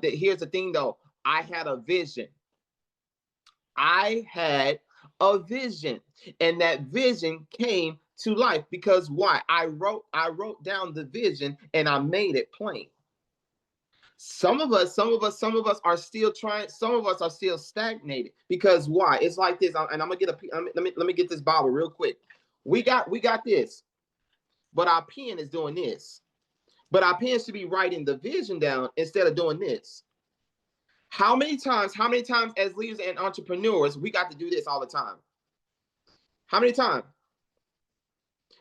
here's the thing though. I had a vision. I had a vision, and that vision came to life because why? I wrote down the vision and I made it plain. Some of us are still trying. Some of us are still stagnated because why? It's like this. And I'm gonna get a. Let me get this Bible real quick. We got this, but our pen is doing this. But our pen should be writing the vision down instead of doing this. How many times as leaders and entrepreneurs, we got to do this all the time? How many times?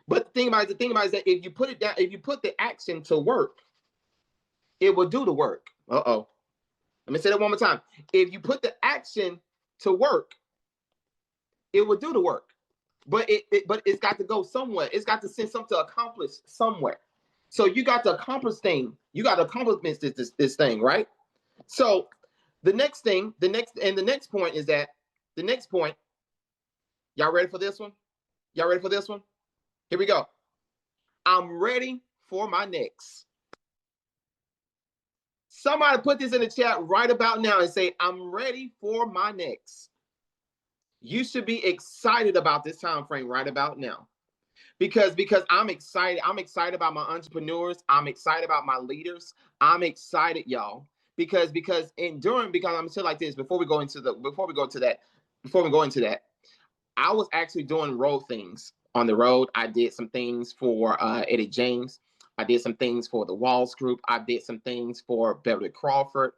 But the thing about it is that if you put it down, if you put the action to work, it will do the work. Uh-oh. Let me say that one more time. If you put the action to work, it will do the work. But it's got to go somewhere. It's got to send something to accomplish somewhere. So you got to accomplish thing. You got to accomplish this thing, right? So the next point is that the next point. Y'all ready for this one? Y'all ready for this one? Here we go. I'm ready for my next. Somebody put this in the chat right about now and say, I'm ready for my next. You should be excited about this time frame right about now. Because I'm excited. I'm excited about my entrepreneurs. I'm excited about my leaders. I'm excited, y'all. Because enduring, because I'm gonna say like this before we go into that, I was actually doing road things on the road. I did some things for Eddie James. I did some things for the Walls Group. I did some things for Beverly Crawford.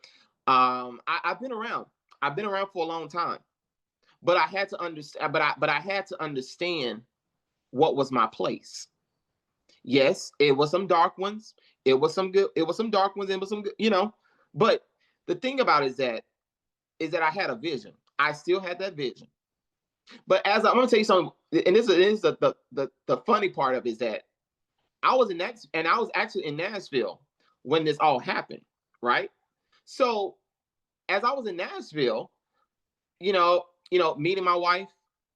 I've been around. I've been around for a long time, but I had to understand. But I had to understand what was my place. Yes, it was some dark ones. It was some good. It was some dark ones. It was some good. But the thing about it is that I had a vision. I still had that vision. But as I'm gonna tell you something, and this is the funny part of it is that I was actually in Nashville when this all happened, right? So as I was in Nashville, meeting my wife,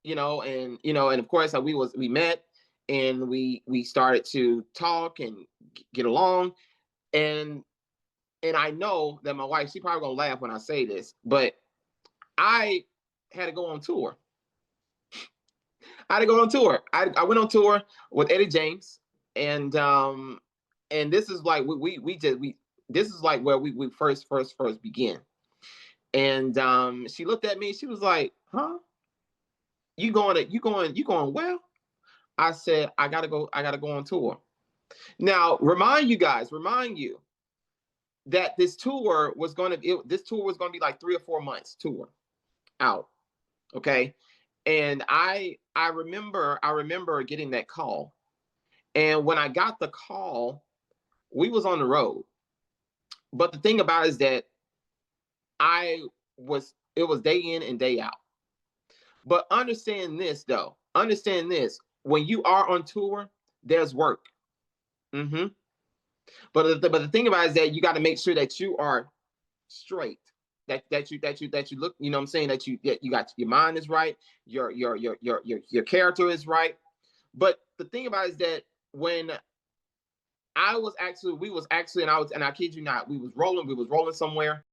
and of course we met and we started to talk and get along, and I know that my wife, she probably gonna laugh when I say this, but I had to go on tour. I had to go on tour. I went on tour with Eddie James, and this is like we this is like where we first begin. And she looked at me. She was like, "Huh? You going well?" I said, "I gotta go. I gotta go on tour." Now, remind you that this tour was gonna be like 3 or 4 months tour out. Okay, and I remember getting that call, and when I got the call, we was on the road. But the thing about it is that I it was day in and day out. But understand this though. Understand this. When you are on tour, there's work. hmm but the thing about it is that you got to make sure that you are straight. That you look. You know what I'm saying? That you got your mind is right. Your character is right. But the thing about it is that when we was actually, and I kid you not, we was rolling somewhere.